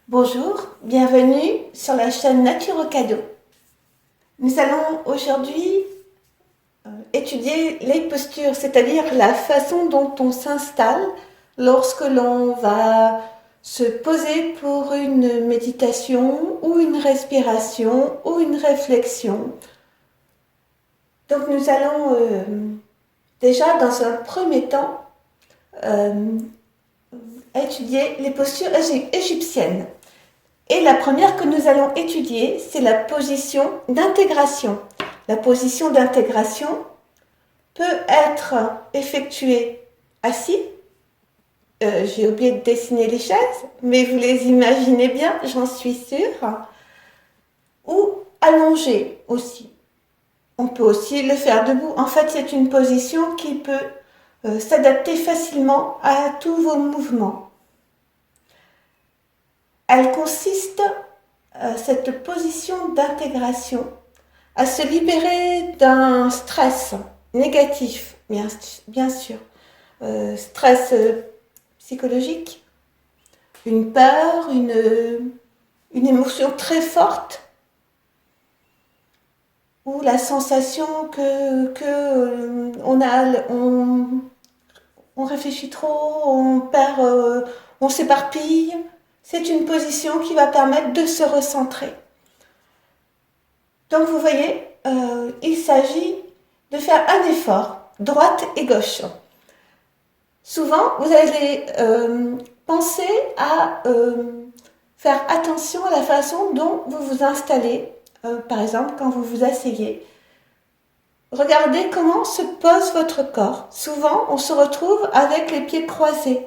Bonjour, bienvenue sur la chaîne Nature au cadeau. Nous allons aujourd'hui étudier les postures, c'est-à-dire la façon dont on s'installe lorsque l'on va se poser pour une méditation ou une respiration ou une réflexion. Donc nous allons déjà dans un premier temps euh, étudier les postures égyptiennes. Et la première que nous allons étudier, c'est la position d'intégration. La position d'intégration peut être effectuée assis. J'ai oublié de dessiner les chaises, mais vous les imaginez bien, j'en suis sûre. Ou allongé aussi. On peut aussi le faire debout. En fait, c'est une position qui peut s'adapter facilement à tous vos mouvements. Elle consiste, cette position d'intégration, à se libérer d'un stress négatif, bien sûr. Stress psychologique, une peur, une émotion très forte, ou la sensation que on réfléchit trop, on perd, on s'éparpille. C'est une position qui va permettre de se recentrer. Donc vous voyez, il s'agit de faire un effort, droite et gauche. Souvent, vous allez penser à faire attention à la façon dont vous vous installez. Par exemple, quand vous vous asseyez, regardez comment se pose votre corps. Souvent, on se retrouve avec les pieds croisés.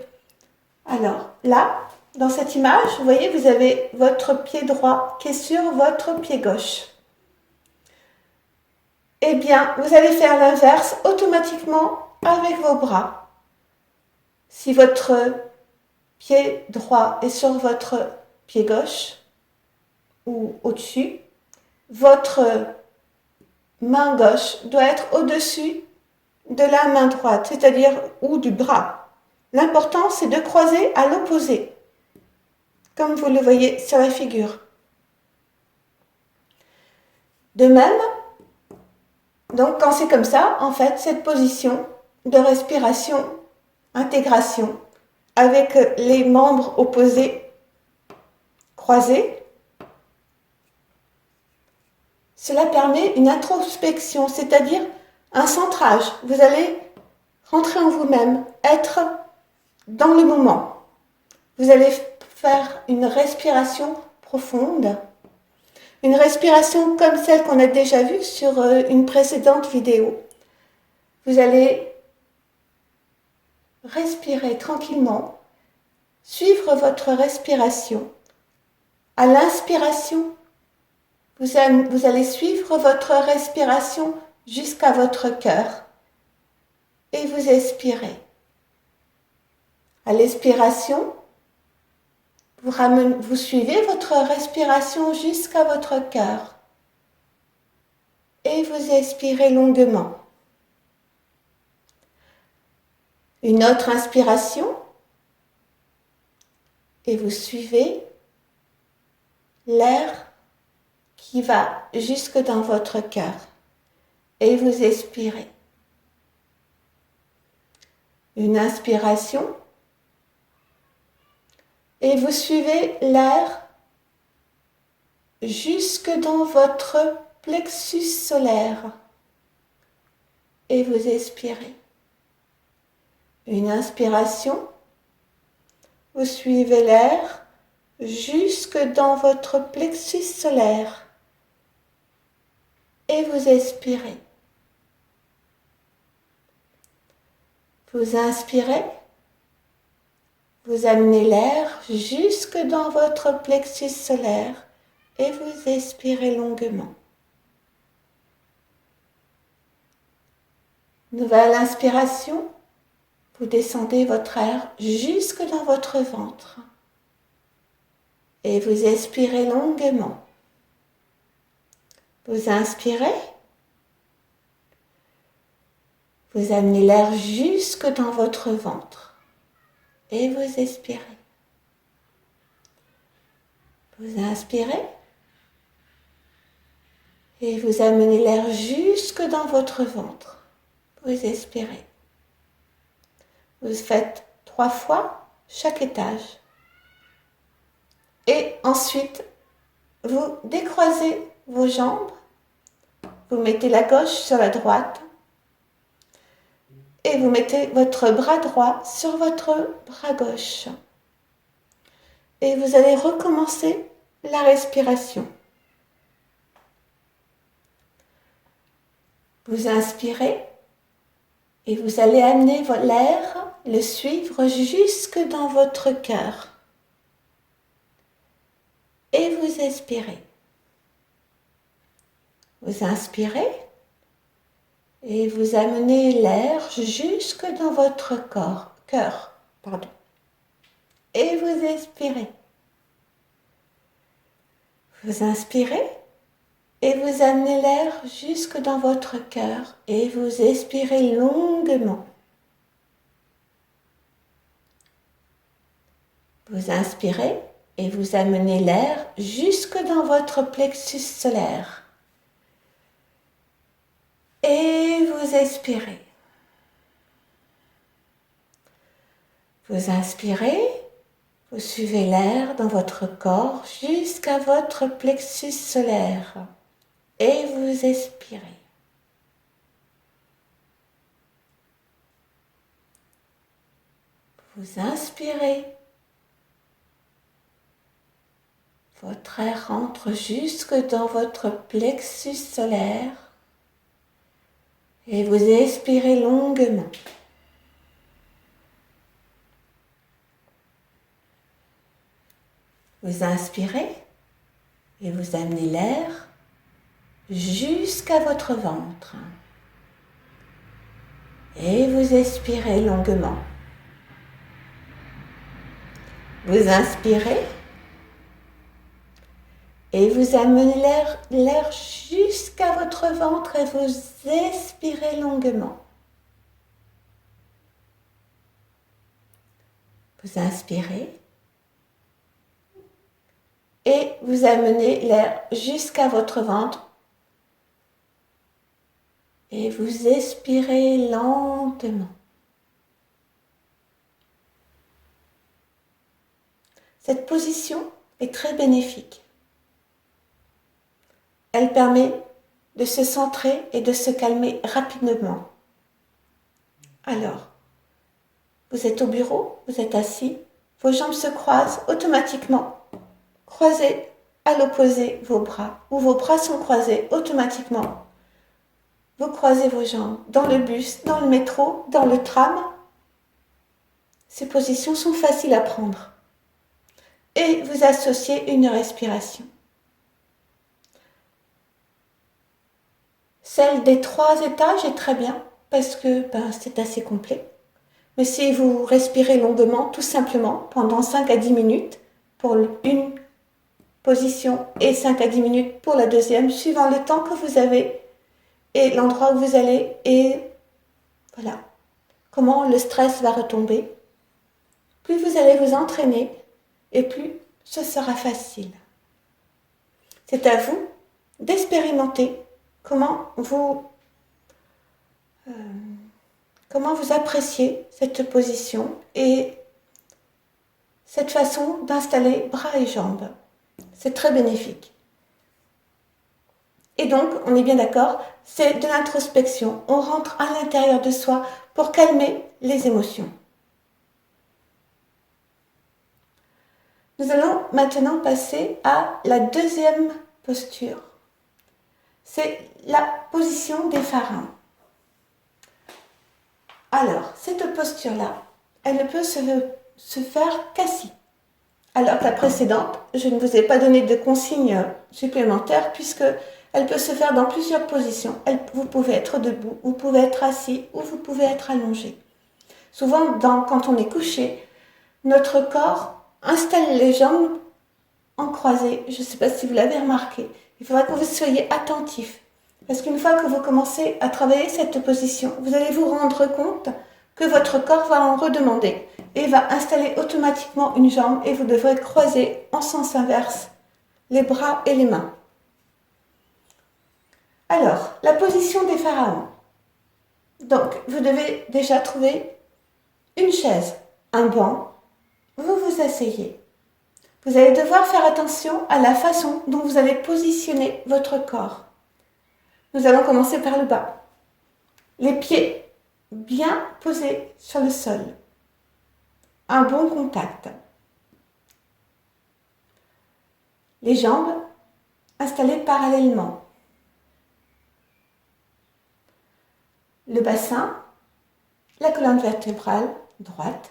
Alors là, dans cette image, vous voyez, vous avez votre pied droit qui est sur votre pied gauche. Eh bien, vous allez faire l'inverse automatiquement avec vos bras. Si votre pied droit est sur votre pied gauche ou au-dessus, votre main gauche doit être au-dessus de la main droite, c'est-à-dire ou du bras. L'important, c'est de croiser à l'opposé, comme vous le voyez sur la figure. De même, donc quand c'est comme ça, en fait, cette position de respiration, intégration, avec les membres opposés croisés, cela permet une introspection, c'est-à-dire un centrage. Vous allez rentrer en vous-même, être dans le moment. Vous allez faire une respiration profonde, une respiration comme celle qu'on a déjà vue sur une précédente vidéo. Vous allez respirer tranquillement, suivre votre respiration. À l'inspiration, vous allez suivre votre respiration jusqu'à votre cœur et vous expirez. À l'expiration, vous suivez votre respiration jusqu'à votre cœur et vous expirez longuement. Une autre inspiration et vous suivez l'air qui va jusque dans votre cœur et vous expirez. Une inspiration et vous suivez l'air jusque dans votre plexus solaire et vous expirez. Une inspiration, vous suivez l'air jusque dans votre plexus solaire et vous expirez. Vous inspirez, vous amenez l'air jusque dans votre plexus solaire et vous expirez longuement. Nouvelle inspiration, vous descendez votre air jusque dans votre ventre et vous expirez longuement. Vous inspirez, vous amenez l'air jusque dans votre ventre et vous expirez. Vous inspirez et vous amenez l'air jusque dans votre ventre. Vous expirez. Vous faites 3 fois chaque étage. Et ensuite, vous décroisez vos jambes. Vous mettez la gauche sur la droite. Et vous mettez votre bras droit sur votre bras gauche. Et vous allez recommencer la respiration. Vous inspirez et vous allez amener l'air, le suivre jusque dans votre cœur. Et vous expirez. Vous inspirez et vous amenez l'air jusque dans votre cœur. Et vous expirez. Vous inspirez et vous amenez l'air jusque dans votre cœur et vous expirez longuement. Vous inspirez et vous amenez l'air jusque dans votre plexus solaire. Et vous expirez. Vous inspirez, vous suivez l'air dans votre corps jusqu'à votre plexus solaire. Et vous expirez. Vous inspirez. Votre air rentre jusque dans votre plexus solaire. Et vous expirez longuement. Vous inspirez et vous amenez l'air jusqu'à votre ventre. Et vous expirez longuement. Vous inspirez et vous amenez l'air jusqu'à votre ventre et vous expirez longuement. Vous inspirez et vous amenez l'air jusqu'à votre ventre et vous expirez lentement. Cette position est très bénéfique. Elle permet de se centrer et de se calmer rapidement. Alors, vous êtes au bureau, vous êtes assis, vos jambes se croisent automatiquement. Croisez à l'opposé vos bras, ou vos bras sont croisés automatiquement. Vous croisez vos jambes dans le bus, dans le métro, dans le tram. Ces positions sont faciles à prendre. Et vous associez une respiration. Celle des 3 étages est très bien, parce que c'est assez complet. Mais si vous respirez longuement, tout simplement, pendant 5 à 10 minutes, pour une position et 5 à 10 minutes pour la deuxième, suivant le temps que vous avez et l'endroit où vous allez et voilà, comment le stress va retomber. Plus vous allez vous entraîner et plus ce sera facile. C'est à vous d'expérimenter comment vous appréciez cette position et cette façon d'installer bras et jambes. C'est très bénéfique. Et donc, on est bien d'accord, c'est de l'introspection. On rentre à l'intérieur de soi pour calmer les émotions. Nous allons maintenant passer à la deuxième posture. C'est la position des pharaons. Alors, cette posture-là, elle ne peut se faire qu'assis. Alors que la précédente, je ne vous ai pas donné de consignes supplémentaires puisque elle peut se faire dans plusieurs positions. Vous pouvez être debout, vous pouvez être assis ou vous pouvez être allongé. Souvent, quand on est couché, notre corps installe les jambes en croisée. Je ne sais pas si vous l'avez remarqué. Il faudra que vous soyez attentif. Parce qu'une fois que vous commencez à travailler cette position, vous allez vous rendre compte que votre corps va en redemander et va installer automatiquement une jambe et vous devrez croiser en sens inverse les bras et les mains. Alors, la position des pharaons. Donc, vous devez déjà trouver une chaise, un banc, vous vous asseyez. Vous allez devoir faire attention à la façon dont vous allez positionner votre corps. Nous allons commencer par le bas. Les pieds bien posés sur le sol. Un bon contact. Les jambes installées parallèlement. Le bassin, la colonne vertébrale droite.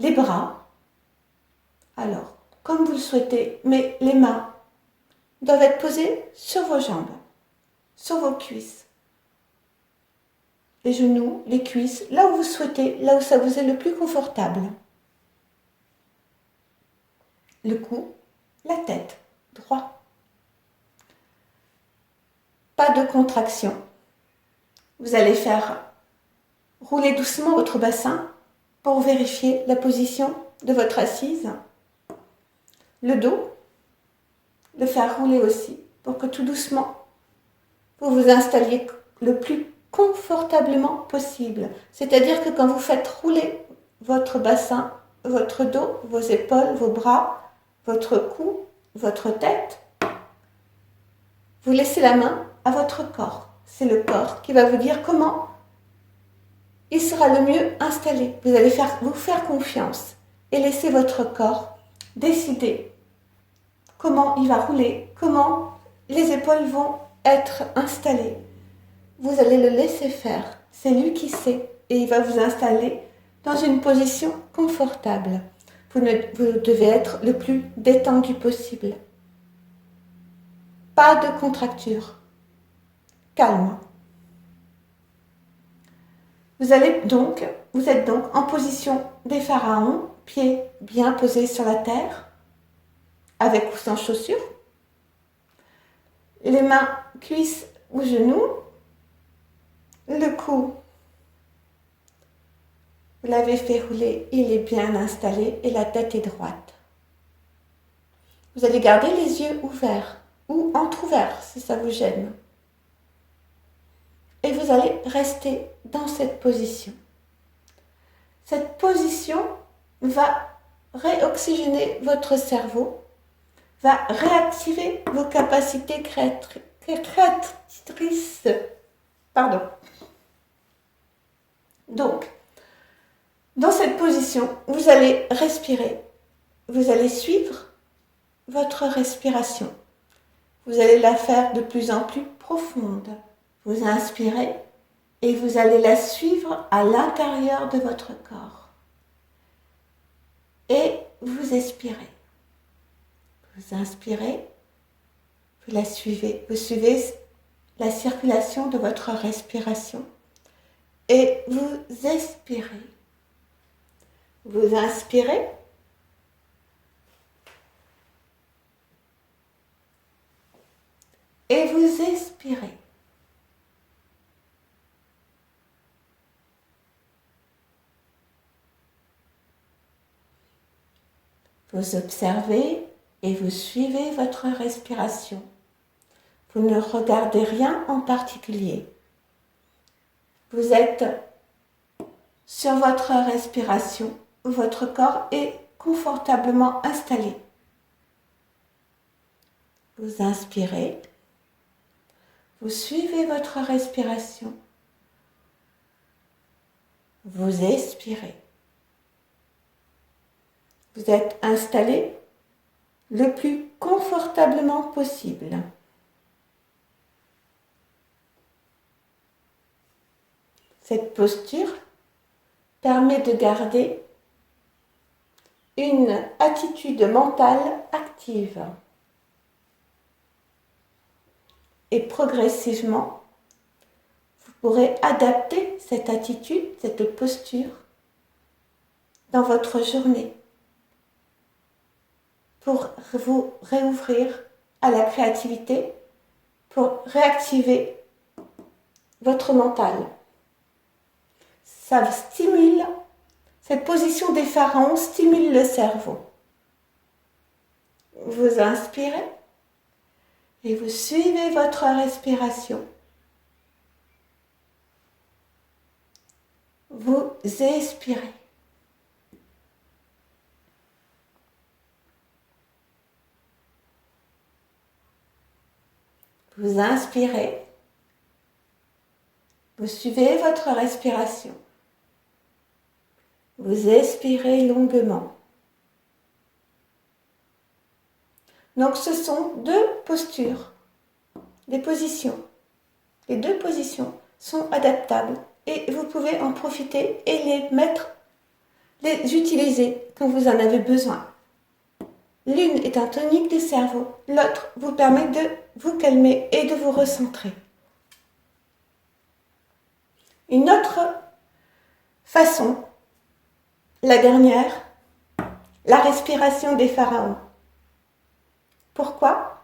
Les bras, alors, comme vous le souhaitez, mais les mains doivent être posées sur vos jambes, sur vos cuisses. Les genoux, les cuisses, là où vous souhaitez, là où ça vous est le plus confortable. Le cou, la tête, droit. Pas de contraction. Vous allez faire rouler doucement votre bassin pour vérifier la position de votre assise. Le dos, le faire rouler aussi pour que tout doucement, vous vous installiez le plus confortablement possible. C'est-à-dire que quand vous faites rouler votre bassin, votre dos, vos épaules, vos bras, votre cou, votre tête, vous laissez la main à votre corps. C'est le corps qui va vous dire comment il sera le mieux installé. Vous allez vous faire confiance et laisser votre corps décider comment il va rouler, comment les épaules vont être installées. Vous allez le laisser faire. C'est lui qui sait et il va vous installer dans une position confortable. Vous devez être le plus détendu possible. Pas de contracture. Calme. Vous êtes donc en position des pharaons, pieds bien posés sur la terre, avec ou sans chaussures, les mains, cuisses ou genoux, le cou, vous l'avez fait rouler, il est bien installé et la tête est droite. Vous allez garder les yeux ouverts ou entrouverts si ça vous gêne. Et vous allez rester dans cette position. Cette position va réoxygéner votre cerveau, va réactiver vos capacités créatrices. Pardon. Donc, dans cette position, vous allez respirer, vous allez suivre votre respiration. Vous allez la faire de plus en plus profonde. Vous inspirez et vous allez la suivre à l'intérieur de votre corps. Et vous expirez. Vous inspirez, vous la suivez. Vous suivez la circulation de votre respiration. Et vous expirez. Vous inspirez. Et vous expirez. Vous observez et vous suivez votre respiration. Vous ne regardez rien en particulier. Vous êtes sur votre respiration. Votre corps est confortablement installé. Vous inspirez. Vous suivez votre respiration. Vous expirez. Vous êtes installé le plus confortablement possible. Cette posture permet de garder une attitude mentale active. Et progressivement, vous pourrez adapter cette attitude, cette posture dans votre journée pour vous réouvrir à la créativité, pour réactiver votre mental. Ça stimule, cette position des pharaons stimule le cerveau. Vous inspirez et vous suivez votre respiration. Vous expirez. Vous inspirez. Vous suivez votre respiration. Vous expirez longuement. Donc ce sont deux postures, des positions. Les deux positions sont adaptables et vous pouvez en profiter et les utiliser quand vous en avez besoin. L'une est un tonique du cerveau, l'autre vous permet de vous calmer et de vous recentrer. Une autre façon, la dernière, la respiration des pharaons. Pourquoi ?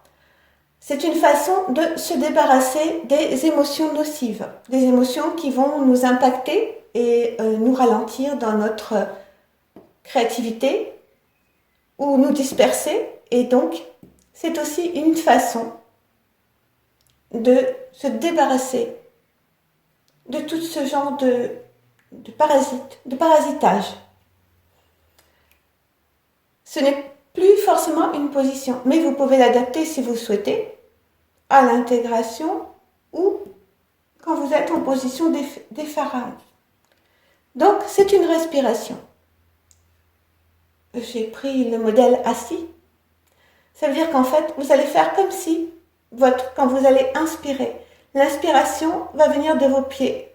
C'est une façon de se débarrasser des émotions nocives, des émotions qui vont nous impacter et nous ralentir dans notre créativité ou nous disperser. Et donc, c'est aussi une façon de se débarrasser de tout ce genre de parasitage. Ce n'est plus forcément une position, mais vous pouvez l'adapter si vous souhaitez à l'intégration ou quand vous êtes en position des pharaons. Donc, c'est une respiration. J'ai pris le modèle assis. Ça veut dire qu'en fait, vous allez faire comme si, quand vous allez inspirer, l'inspiration va venir de vos pieds,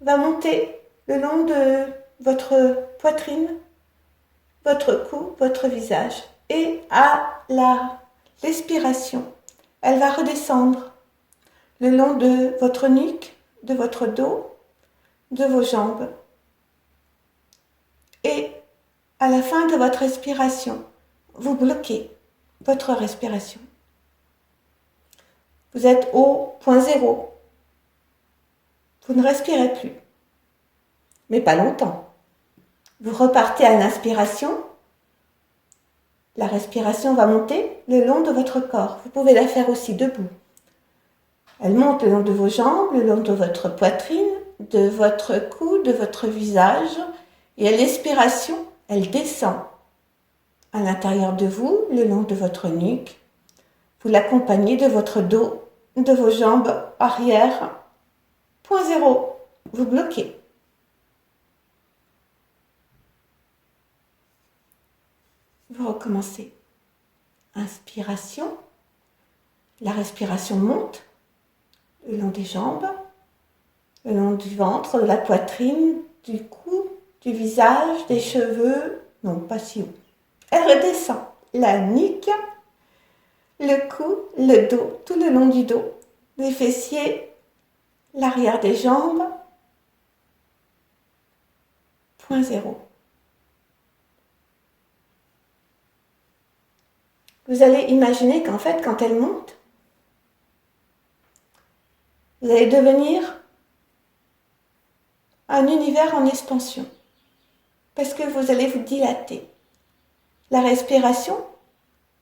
va monter le long de votre poitrine, votre cou, votre visage. Et à l'expiration, elle va redescendre le long de votre nuque, de votre dos, de vos jambes. Et à la fin de votre respiration, vous bloquez votre respiration. Vous êtes au point zéro. Vous ne respirez plus. Mais pas longtemps. Vous repartez à l'inspiration. La respiration va monter le long de votre corps. Vous pouvez la faire aussi debout. Elle monte le long de vos jambes, le long de votre poitrine, de votre cou, de votre visage. Et à l'expiration, elle descend à l'intérieur de vous, le long de votre nuque. Vous l'accompagnez de votre dos, de vos jambes arrière. Point zéro, vous bloquez. Vous recommencez. Inspiration. La respiration monte le long des jambes, le long du ventre, de la poitrine, du cou, du visage, des cheveux. Non, pas si haut. Elle redescend. La nuque, le cou, le dos, tout le long du dos, les fessiers, l'arrière des jambes. Point zéro. Vous allez imaginer qu'en fait, quand elle monte, vous allez devenir un univers en expansion. Parce que vous allez vous dilater. La respiration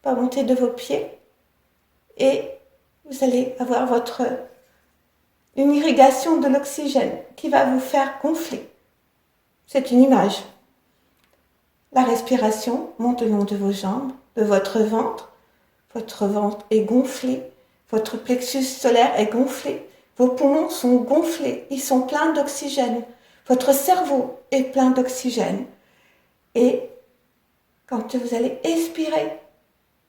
va monter de vos pieds et vous allez avoir une irrigation de l'oxygène qui va vous faire gonfler. C'est une image. La respiration monte le long de vos jambes, de votre ventre. Votre ventre est gonflé, votre plexus solaire est gonflé, vos poumons sont gonflés, ils sont pleins d'oxygène. Votre cerveau est plein d'oxygène. Et quand vous allez expirer,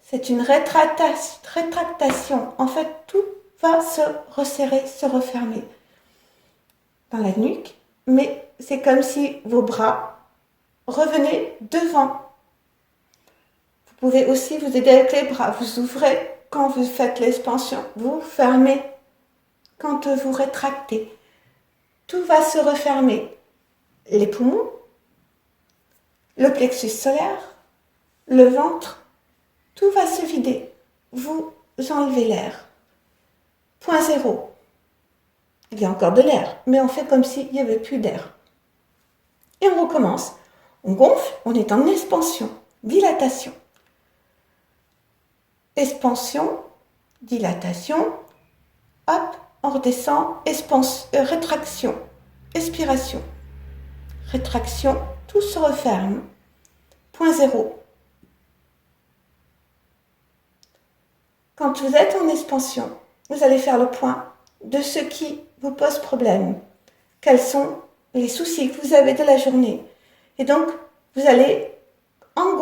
c'est une rétractation. En fait, tout va se resserrer, se refermer dans la nuque. Mais c'est comme si vos bras revenaient devant. Vous pouvez aussi vous aider avec les bras. Vous ouvrez quand vous faites l'expansion. Vous fermez quand vous rétractez. Tout va se refermer. Les poumons, le plexus solaire, le ventre, tout va se vider. Vous enlevez l'air. Point zéro. Il y a encore de l'air, mais on fait comme s'il n'y avait plus d'air. Et on recommence. On gonfle, on est en expansion, dilatation. expansion, dilatation, hop, on redescend, rétraction, expiration, rétraction, tout se referme, point zéro. Quand vous êtes en expansion, vous allez faire le point de ce qui vous pose problème. Quels sont les soucis que vous avez de la journée. Et donc, vous allez, en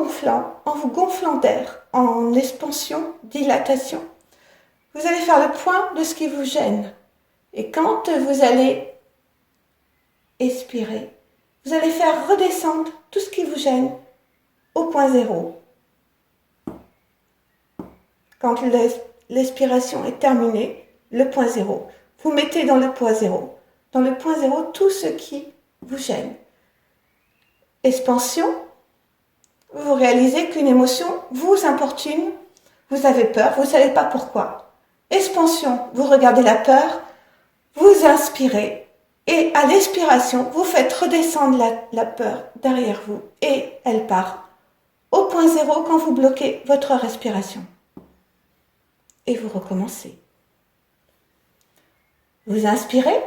vous gonflant d'air, en expansion, dilatation, vous allez faire le point de ce qui vous gêne. Et quand vous allez expirer, vous allez faire redescendre tout ce qui vous gêne au point zéro. Quand l'expiration est terminée, le point zéro, vous mettez dans le point zéro. Dans le point zéro, tout ce qui vous gêne. Expansion, vous réalisez qu'une émotion vous importune, vous avez peur, vous ne savez pas pourquoi. Expansion, vous regardez la peur, vous inspirez et à l'expiration, vous faites redescendre la peur derrière vous et elle part au point zéro quand vous bloquez votre respiration. Et vous recommencez. Vous inspirez,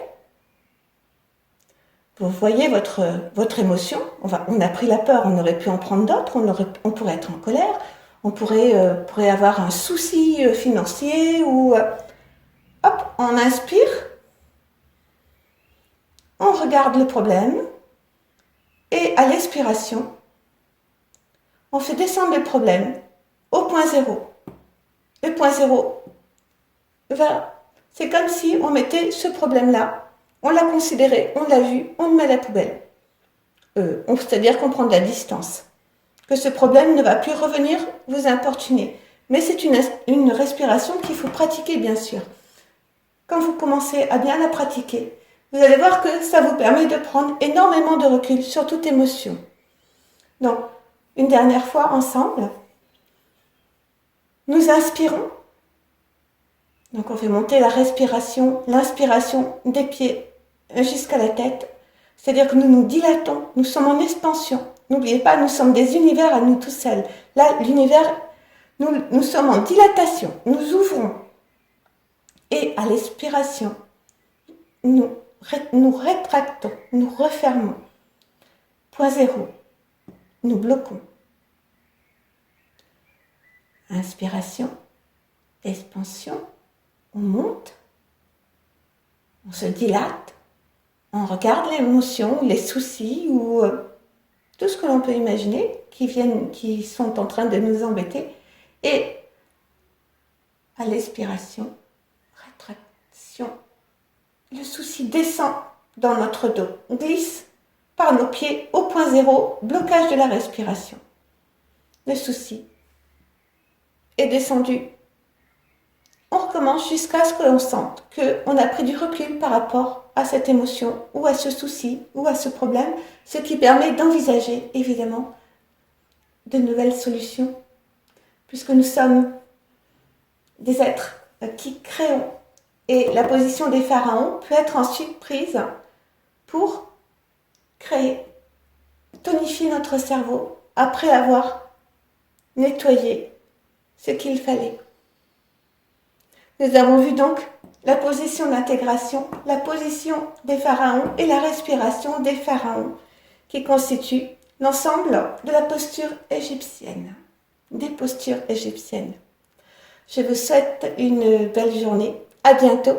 vous voyez votre émotion, on a pris la peur, on aurait pu en prendre d'autres, on pourrait être en colère, on pourrait avoir un souci financier ou... hop, on inspire, on regarde le problème et à l'expiration, on fait descendre le problème au point zéro. Le point zéro, c'est comme si on mettait ce problème-là, on l'a considéré, on l'a vu, on le met à la poubelle. C'est-à-dire qu'on prend de la distance. Que ce problème ne va plus revenir vous importuner. Mais c'est une respiration qu'il faut pratiquer, bien sûr. Quand vous commencez à bien la pratiquer, vous allez voir que ça vous permet de prendre énormément de recul sur toute émotion. Donc, une dernière fois ensemble, nous inspirons. Donc on fait monter la respiration, l'inspiration des pieds jusqu'à la tête. C'est-à-dire que nous nous dilatons, nous sommes en expansion. N'oubliez pas, nous sommes des univers à nous tout seuls. Là, l'univers, nous sommes en dilatation, nous ouvrons. Et à l'expiration, nous rétractons, nous refermons. Point zéro, nous bloquons. Inspiration, expansion, on monte, on se dilate, on regarde l'émotion, les soucis ou tout ce que l'on peut imaginer qui sont en train de nous embêter. Et à l'expiration, rétraction, le souci descend dans notre dos, glisse par nos pieds au point zéro, blocage de la respiration. Le souci est descendu. On recommence jusqu'à ce que l'on sente qu'on a pris du recul par rapport à cette émotion ou à ce souci ou à ce problème, ce qui permet d'envisager évidemment de nouvelles solutions, puisque nous sommes des êtres qui créons et la position des pharaons peut être ensuite prise pour créer, tonifier notre cerveau après avoir nettoyé ce qu'il fallait. Nous avons vu donc la position d'intégration, la position des pharaons et la respiration des pharaons qui constituent l'ensemble de la posture égyptienne, des postures égyptiennes. Je vous souhaite une belle journée. À bientôt